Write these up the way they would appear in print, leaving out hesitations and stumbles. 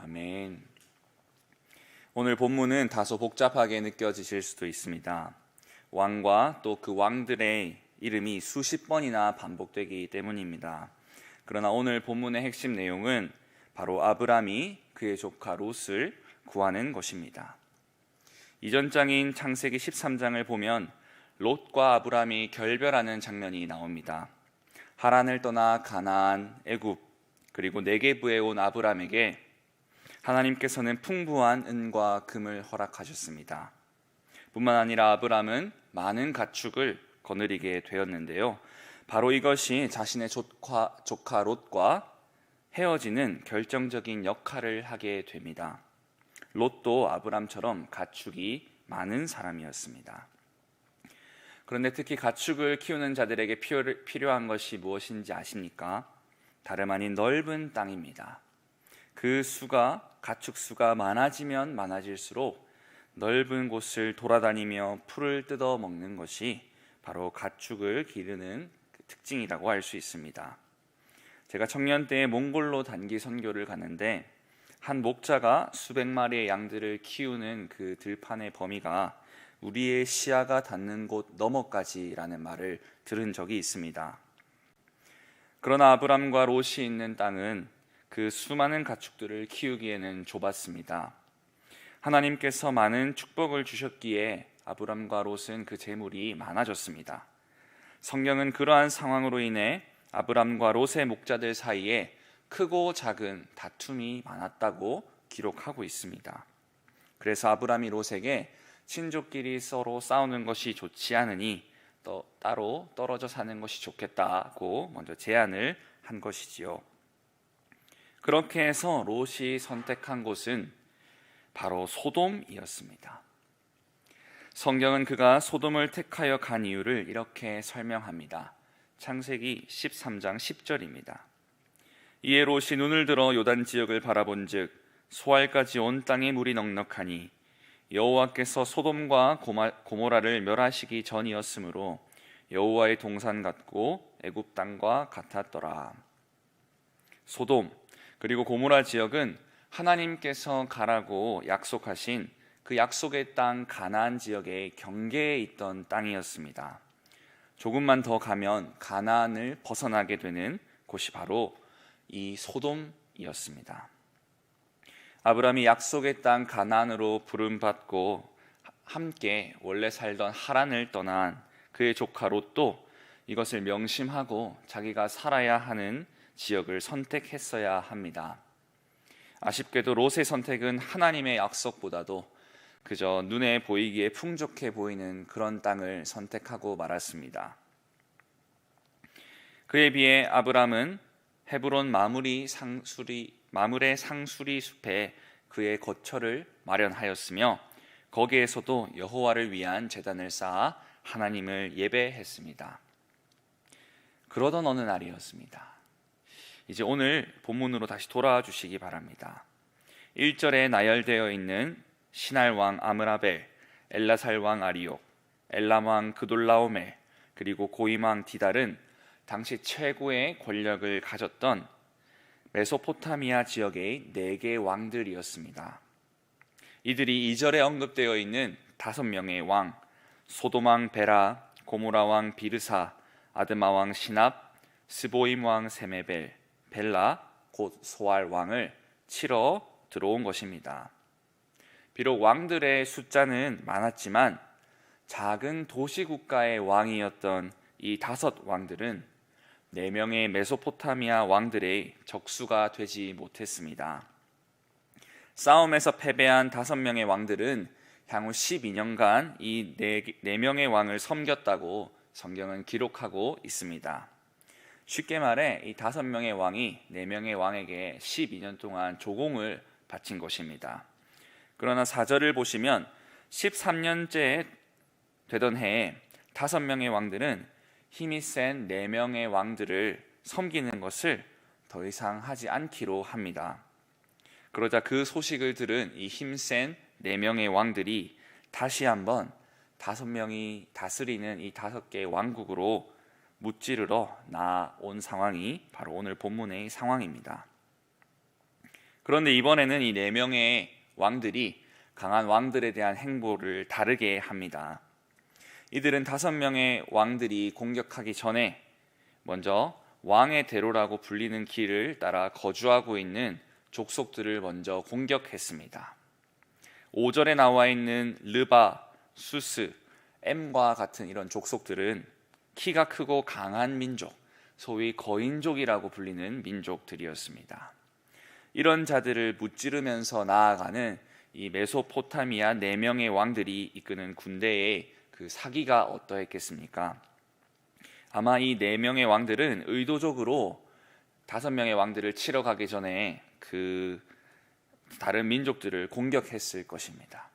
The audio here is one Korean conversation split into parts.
아멘. 오늘 본문은 다소 복잡하게 느껴지실 수도 있습니다. 왕과 또 그 왕들의 이름이 수십 번이나 반복되기 때문입니다. 그러나 오늘 본문의 핵심 내용은 바로 아브람이 그의 조카 롯을 구하는 것입니다. 이전 장인 창세기 13장을 보면 롯과 아브람이 결별하는 장면이 나옵니다. 하란을 떠나 가나안, 애굽, 그리고 네게부에 온 아브람에게 하나님께서는 풍부한 은과 금을 허락하셨습니다. 뿐만 아니라 아브람은 많은 가축을 거느리게 되었는데요. 바로 이것이 자신의 조카 롯과 헤어지는 결정적인 역할을 하게 됩니다. 롯도 아브람처럼 가축이 많은 사람이었습니다. 그런데 특히 가축을 키우는 자들에게 필요한 것이 무엇인지 아십니까? 다름 아닌 넓은 땅입니다. 그 가축 수가 많아지면 많아질수록 넓은 곳을 돌아다니며 풀을 뜯어 먹는 것이 바로 가축을 기르는 특징이라고 할 수 있습니다. 제가 청년 때에 몽골로 단기 선교를 가는데 한 목자가 수백 마리의 양들을 키우는 그 들판의 범위가 우리의 시야가 닿는 곳 너머까지라는 말을 들은 적이 있습니다. 그러나 아브람과 롯이 있는 땅은 그 수많은 가축들을 키우기에는 좁았습니다. 하나님께서 많은 축복을 주셨기에 아브람과 롯은 그 재물이 많아졌습니다. 성경은 그러한 상황으로 인해 아브람과 롯의 목자들 사이에 크고 작은 다툼이 많았다고 기록하고 있습니다. 그래서 아브람이 롯에게 친족끼리 서로 싸우는 것이 좋지 않으니 따로 떨어져 사는 것이 좋겠다고 먼저 제안을 한 것이지요. 그렇게 해서 롯이 선택한 곳은 바로 소돔이었습니다. 성경은 그가 소돔을 택하여 간 이유를 이렇게 설명합니다. 창세기 13장 10절입니다. 이에 롯이 눈을 들어 요단 지역을 바라본즉 소알까지 온 땅에 물이 넉넉하니 여호와께서 소돔과 고모라를 멸하시기 전이었으므로 여호와의 동산 같고 애굽 땅과 같았더라. 소돔 그리고 고모라 지역은 하나님께서 가라고 약속하신 그 약속의 땅 가나안 지역의 경계에 있던 땅이었습니다. 조금만 더 가면 가나안을 벗어나게 되는 곳이 바로 이 소돔이었습니다. 아브람이 약속의 땅 가나안으로 부름받고 함께 원래 살던 하란을 떠난 그의 조카 롯도 이것을 명심하고 자기가 살아야 하는 지역을 선택했어야 합니다. 아쉽게도 롯의 선택은 하나님의 약속보다도 그저 눈에 보이기에 풍족해 보이는 그런 땅을 선택하고 말았습니다. 그에 비해 아브람은 헤브론 마므레 상수리 숲에 그의 거처를 마련하였으며 거기에서도 여호와를 위한 제단을 쌓아 하나님을 예배했습니다. 그러던 어느 날이었습니다. 이제 오늘 본문으로 다시 돌아와 주시기 바랍니다. 1절에 나열되어 있는 시날 왕 아므라벨, 엘라살 왕 아리옥, 엘람 왕 그돌라오멜, 그리고 고임 왕 디달은 당시 최고의 권력을 가졌던 메소포타미아 지역의 4개 왕들이었습니다. 이들이 2절에 언급되어 있는 5명의 왕, 소돔 왕 베라, 고모라 왕 비르사, 아드마 왕 시납, 스보임 왕 세메벨, 벨라 곧 소알 왕을 치러 들어온 것입니다. 비록 왕들의 숫자는 많았지만 작은 도시국가의 왕이었던 이 5 왕들은 4명의 메소포타미아 왕들의 적수가 되지 못했습니다. 싸움에서 패배한 5명의 왕들은 향후 12년간 이 4명의 왕을 섬겼다고 성경은 기록하고 있습니다. 쉽게 말해 이 5명의 왕이 4명의 왕에게 12년 동안 조공을 바친 것입니다. 그러나 4절을 보시면 13년째 되던 해에 5명의 왕들은 힘이 센 4명의 왕들을 섬기는 것을 더 이상 하지 않기로 합니다. 그러자 그 소식을 들은 이 힘센 4명의 왕들이 다시 한번 5명이 다스리는 이 5개의 왕국으로 무찌르러 나온 상황이 바로 오늘 본문의 상황입니다. 그런데 이번에는 이 4명의 왕들이 강한 왕들에 대한 행보를 다르게 합니다. 이들은 5명의 왕들이 공격하기 전에 먼저 왕의 대로라고 불리는 길을 따라 거주하고 있는 족속들을 먼저 공격했습니다. 5절에 나와 있는 르바, 수스, 엠과 같은 이런 족속들은 키가 크고 강한 민족, 소위 거인족이라고 불리는 민족들이었습니다. 이런 자들을 무찌르면서 나아가는 이 메소포타미아 4명의 왕들이 이끄는 군대의 그 사기가 어떠했겠습니까? 아마 이 4명의 왕들은 의도적으로 5명의 왕들을 치러 가기 전에 그 다른 민족들을 공격했을 것입니다.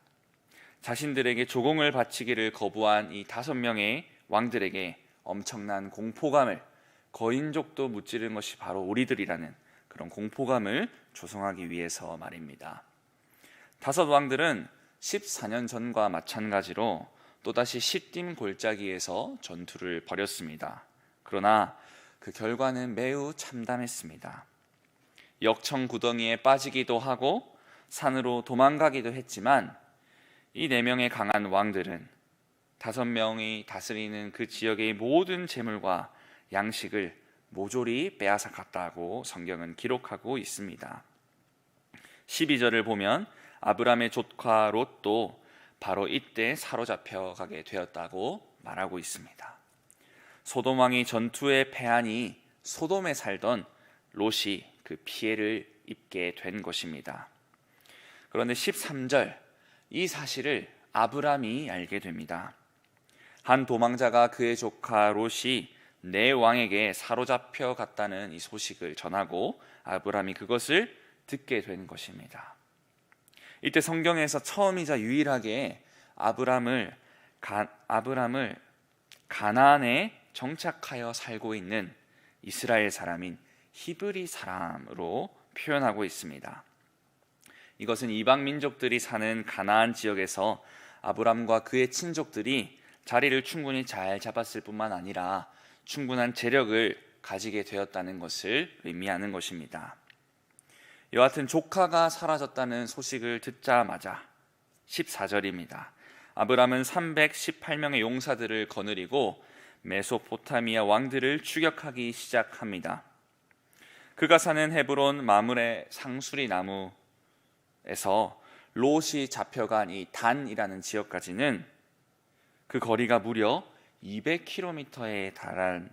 자신들에게 조공을 바치기를 거부한 이 5명의 왕들에게 엄청난 공포감을, 거인족도 무찌른 것이 바로 우리들이라는 그런 공포감을 조성하기 위해서 말입니다. 5 왕들은 14년 전과 마찬가지로 또다시 시딤 골짜기에서 전투를 벌였습니다. 그러나 그 결과는 매우 참담했습니다. 역청 구덩이에 빠지기도 하고 산으로 도망가기도 했지만 이 4명의 강한 왕들은 5명이 다스리는 그 지역의 모든 재물과 양식을 모조리 빼앗아 갔다고 성경은 기록하고 있습니다. 12절을 보면 아브람의 조카 롯도 바로 이때 사로잡혀 가게 되었다고 말하고 있습니다. 소돔 왕이 전투에 패하니 소돔에 살던 롯이 그 피해를 입게 된 것입니다. 그런데 13절, 이 사실을 아브람이 알게 됩니다. 한 도망자가 그의 조카 롯이 내 왕에게 사로잡혀 갔다는 이 소식을 전하고 아브람이 그것을 듣게 된 것입니다. 이때 성경에서 처음이자 유일하게 아브람을 가나안에 정착하여 살고 있는 이스라엘 사람인 히브리 사람으로 표현하고 있습니다. 이것은 이방 민족들이 사는 가나안 지역에서 아브람과 그의 친족들이 자리를 충분히 잘 잡았을 뿐만 아니라 충분한 재력을 가지게 되었다는 것을 의미하는 것입니다. 여하튼 조카가 사라졌다는 소식을 듣자마자 14절입니다. 아브람은 318명의 용사들을 거느리고 메소포타미아 왕들을 추격하기 시작합니다. 그가 사는 헤브론 마므레 상수리 나무에서 롯이 잡혀간 이 단이라는 지역까지는 그 거리가 무려 200km에 달한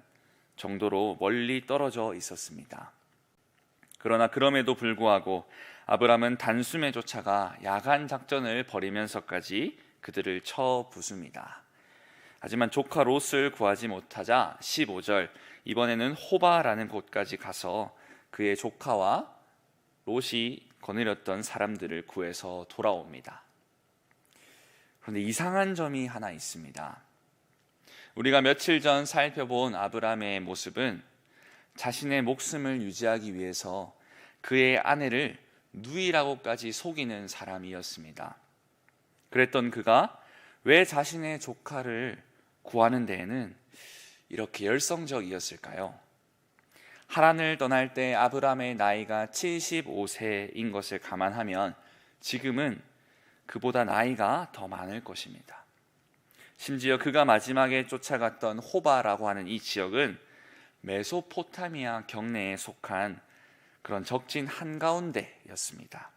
정도로 멀리 떨어져 있었습니다. 그러나 그럼에도 불구하고 아브람은 단숨에 쫓아가 야간 작전을 벌이면서까지 그들을 쳐 부숩니다. 하지만 조카 롯을 구하지 못하자 15절, 이번에는 호바라는 곳까지 가서 그의 조카와 롯이 거느렸던 사람들을 구해서 돌아옵니다. 그런데 이상한 점이 하나 있습니다. 우리가 며칠 전 살펴본 아브람의 모습은 자신의 목숨을 유지하기 위해서 그의 아내를 누이라고까지 속이는 사람이었습니다. 그랬던 그가 왜 자신의 조카를 구하는 데에는 이렇게 열성적이었을까요? 하란을 떠날 때 아브람의 나이가 75세인 것을 감안하면 지금은 그보다 나이가 더 많을 것입니다. 심지어 그가 마지막에 쫓아갔던 호바라고 하는 이 지역은 메소포타미아 경내에 속한 그런 적진 한가운데였습니다.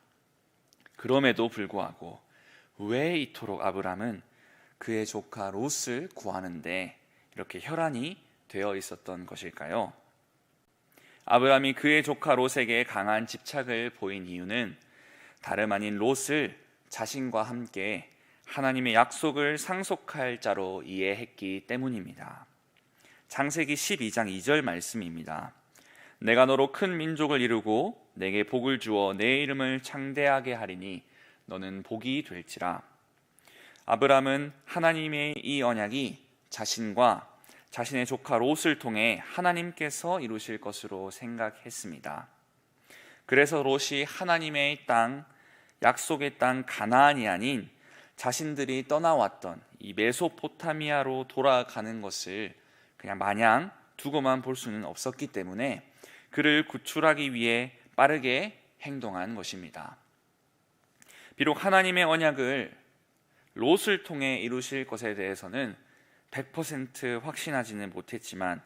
그럼에도 불구하고 왜 이토록 아브람은 그의 조카 롯을 구하는데 이렇게 혈안이 되어 있었던 것일까요? 아브람이 그의 조카 롯에게 강한 집착을 보인 이유는 다름 아닌 롯을 자신과 함께 하나님의 약속을 상속할 자로 이해했기 때문입니다. 창세기 12장 2절 말씀입니다. 내가 너로 큰 민족을 이루고 내게 복을 주어 내 이름을 창대하게 하리니 너는 복이 될지라. 아브람은 하나님의 이 언약이 자신과 자신의 조카 롯을 통해 하나님께서 이루실 것으로 생각했습니다. 그래서 롯이 하나님의 땅, 약속의 땅 가나안이 아닌 자신들이 떠나왔던 이 메소포타미아로 돌아가는 것을 그냥 마냥 두고만 볼 수는 없었기 때문에 그를 구출하기 위해 빠르게 행동한 것입니다. 비록 하나님의 언약을 롯을 통해 이루실 것에 대해서는 100% 확신하지는 못했지만,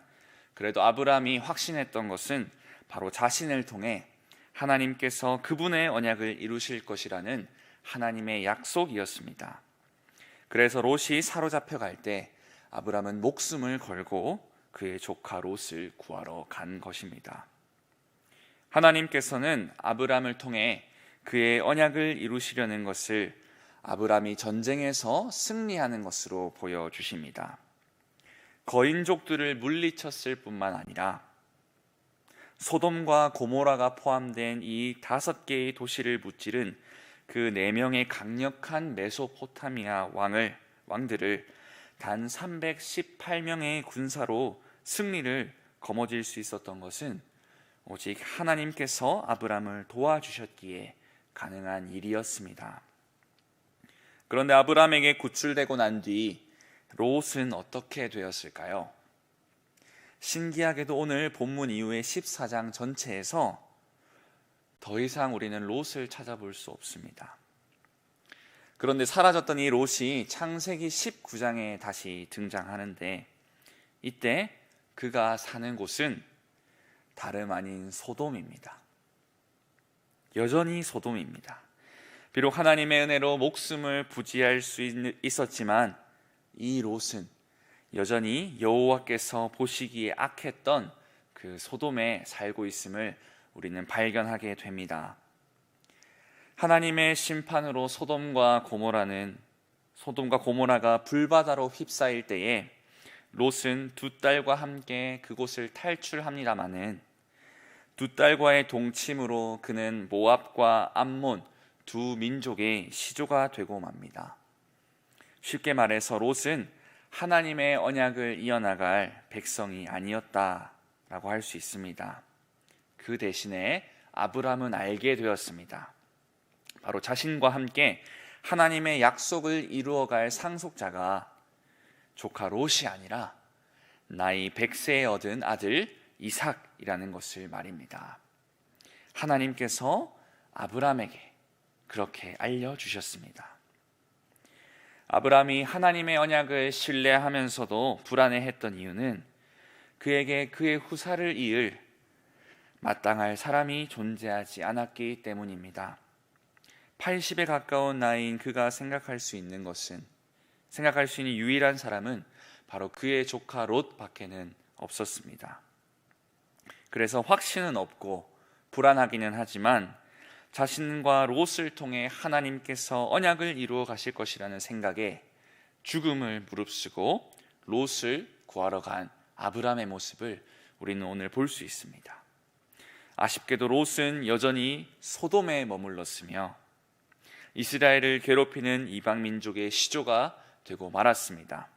그래도 아브라함이 확신했던 것은 바로 자신을 통해 하나님께서 그분의 언약을 이루실 것이라는 하나님의 약속이었습니다. 그래서 롯이 사로잡혀 갈 때 아브라함은 목숨을 걸고 그의 조카 롯을 구하러 간 것입니다. 하나님께서는 아브라함을 통해 그의 언약을 이루시려는 것을 아브라함이 전쟁에서 승리하는 것으로 보여주십니다. 거인족들을 물리쳤을 뿐만 아니라 소돔과 고모라가 포함된 이 5개의 도시를 무찌른 그 4명의 강력한 메소포타미아 왕들을 단 318명의 군사로 승리를 거머쥘 수 있었던 것은 오직 하나님께서 아브라함을 도와주셨기에 가능한 일이었습니다. 그런데 아브라함에게 구출되고 난 뒤 롯은 어떻게 되었을까요? 신기하게도 오늘 본문 이후의 14장 전체에서 더 이상 우리는 롯을 찾아볼 수 없습니다. 그런데 사라졌던 이 롯이 창세기 19장에 다시 등장하는데, 이때 그가 사는 곳은 다름 아닌 소돔입니다. 여전히 소돔입니다. 비록 하나님의 은혜로 목숨을 부지할 수 있었지만 이 롯은 여전히 여호와께서 보시기에 악했던 그 소돔에 살고 있음을 우리는 발견하게 됩니다. 하나님의 심판으로 소돔과 고모라가 불바다로 휩싸일 때에 롯은 2딸과 함께 그곳을 탈출합니다마는 2딸과의 동침으로 그는 모압과 암몬 두 민족의 시조가 되고 맙니다. 쉽게 말해서 롯은 하나님의 언약을 이어나갈 백성이 아니었다라고 할 수 있습니다. 그 대신에 아브라함은 알게 되었습니다. 바로 자신과 함께 하나님의 약속을 이루어갈 상속자가 조카 롯이 아니라 나이 100세에 얻은 아들 이삭이라는 것을 말입니다. 하나님께서 아브라함에게 그렇게 알려주셨습니다. 아브라함이 하나님의 언약을 신뢰하면서도 불안해했던 이유는 그에게 그의 후사를 이을 마땅할 사람이 존재하지 않았기 때문입니다. 80에 가까운 나이인 그가 생각할 수 있는 유일한 사람은 바로 그의 조카 롯밖에는 없었습니다. 그래서 확신은 없고 불안하기는 하지만 자신과 롯을 통해 하나님께서 언약을 이루어 가실 것이라는 생각에 죽음을 무릅쓰고 롯을 구하러 간 아브라함의 모습을 우리는 오늘 볼 수 있습니다. 아쉽게도 롯은 여전히 소돔에 머물렀으며 이스라엘을 괴롭히는 이방 민족의 시조가 되고 말았습니다.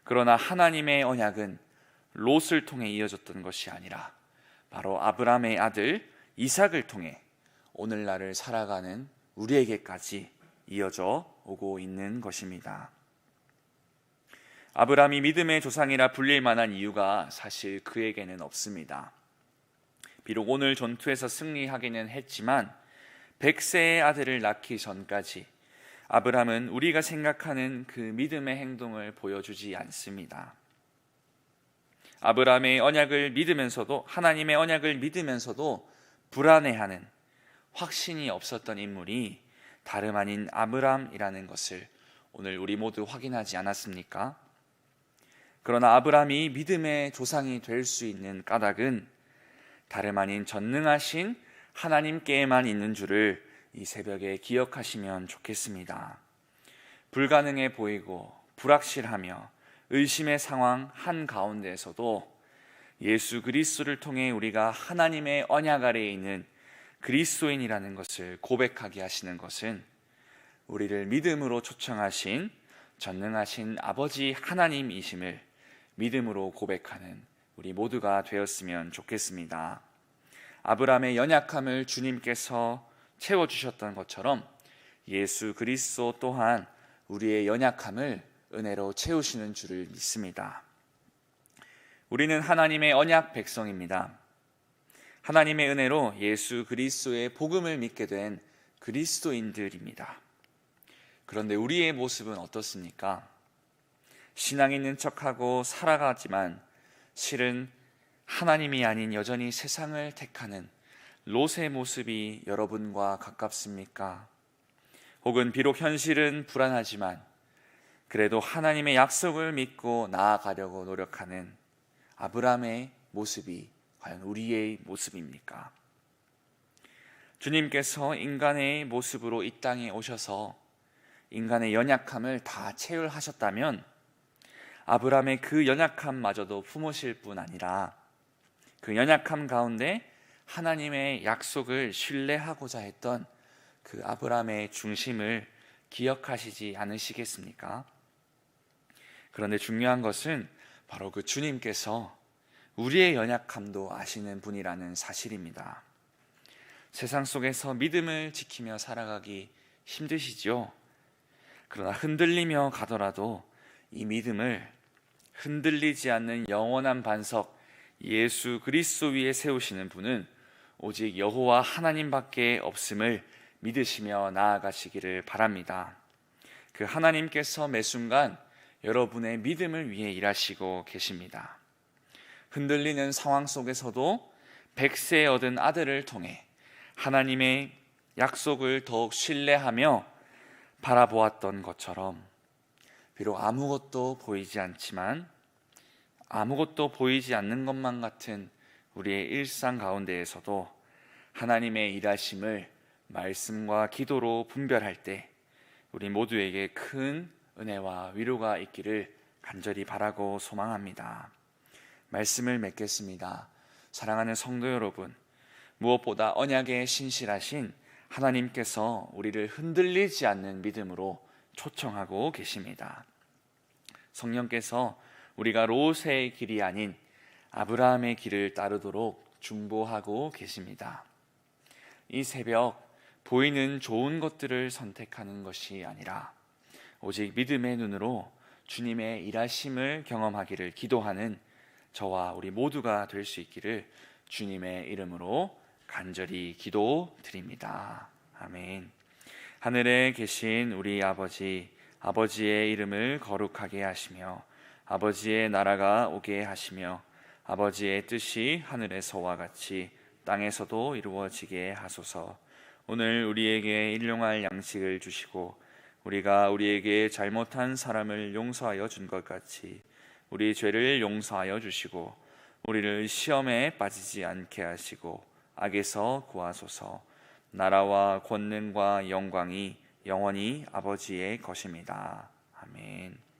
그러나 하나님의 언약은 롯을 통해 이어졌던 것이 아니라 바로 아브라함의 아들 이삭을 통해 오늘날을 살아가는 우리에게까지 이어져 오고 있는 것입니다. 아브라함이 믿음의 조상이라 불릴 만한 이유가 사실 그에게는 없습니다. 비록 오늘 전투에서 승리하기는 했지만 100세의 아들을 낳기 전까지 아브라함은 우리가 생각하는 그 믿음의 행동을 보여주지 않습니다. 아브라함의 언약을 믿으면서도, 하나님의 언약을 믿으면서도 불안해하는, 확신이 없었던 인물이 다름 아닌 아브라함이라는 것을 오늘 우리 모두 확인하지 않았습니까? 그러나 아브라함이 믿음의 조상이 될 수 있는 까닭은 다름 아닌 전능하신 하나님께만 있는 줄을 이 새벽에 기억하시면 좋겠습니다. 불가능해 보이고 불확실하며 의심의 상황 한가운데에서도 예수 그리스도를 통해 우리가 하나님의 언약 아래에 있는 그리스도인이라는 것을 고백하게 하시는 것은 우리를 믿음으로 초청하신 전능하신 아버지 하나님이심을 믿음으로 고백하는 우리 모두가 되었으면 좋겠습니다. 아브라함의 연약함을 주님께서 채워주셨던 것처럼 예수 그리스도 또한 우리의 연약함을 은혜로 채우시는 줄을 믿습니다. 우리는 하나님의 언약 백성입니다. 하나님의 은혜로 예수 그리스도의 복음을 믿게 된 그리스도인들입니다. 그런데 우리의 모습은 어떻습니까? 신앙 있는 척하고 살아가지만 실은 하나님이 아닌 여전히 세상을 택하는 롯의 모습이 여러분과 가깝습니까? 혹은 비록 현실은 불안하지만 그래도 하나님의 약속을 믿고 나아가려고 노력하는 아브라함의 모습이 과연 우리의 모습입니까? 주님께서 인간의 모습으로 이 땅에 오셔서 인간의 연약함을 다 체휼하셨다면 아브라함의 그 연약함마저도 품으실 뿐 아니라 그 연약함 가운데 하나님의 약속을 신뢰하고자 했던 그 아브라함의 중심을 기억하시지 않으시겠습니까? 그런데 중요한 것은 바로 그 주님께서 우리의 연약함도 아시는 분이라는 사실입니다. 세상 속에서 믿음을 지키며 살아가기 힘드시죠? 그러나 흔들리며 가더라도 이 믿음을 흔들리지 않는 영원한 반석 예수 그리스도 위에 세우시는 분은 오직 여호와 하나님밖에 없음을 믿으시며 나아가시기를 바랍니다. 그 하나님께서 매 순간 여러분의 믿음을 위해 일하시고 계십니다. 흔들리는 상황 속에서도 100세 얻은 아들을 통해 하나님의 약속을 더욱 신뢰하며 바라보았던 것처럼 비록 아무것도 보이지 않지만 아무것도 보이지 않는 것만 같은 우리의 일상 가운데에서도 하나님의 일하심을 말씀과 기도로 분별할 때 우리 모두에게 큰 은혜와 위로가 있기를 간절히 바라고 소망합니다. 말씀을 맺겠습니다. 사랑하는 성도 여러분, 무엇보다 언약에 신실하신 하나님께서 우리를 흔들리지 않는 믿음으로 초청하고 계십니다. 성령께서 우리가 롯의 길이 아닌 아브라함의 길을 따르도록 중보하고 계십니다. 이 새벽 보이는 좋은 것들을 선택하는 것이 아니라 오직 믿음의 눈으로 주님의 일하심을 경험하기를 기도하는 저와 우리 모두가 될 수 있기를 주님의 이름으로 간절히 기도드립니다. 아멘. 하늘에 계신 우리 아버지, 아버지의 이름을 거룩하게 하시며 아버지의 나라가 오게 하시며 아버지의 뜻이 하늘에서와 같이 땅에서도 이루어지게 하소서. 오늘 우리에게 일용할 양식을 주시고 우리가 우리에게 잘못한 사람을 용서하여 준 것 같이 우리 죄를 용서하여 주시고 우리를 시험에 빠지지 않게 하시고 악에서 구하소서. 나라와 권능과 영광이 영원히 아버지의 것입니다. 아멘.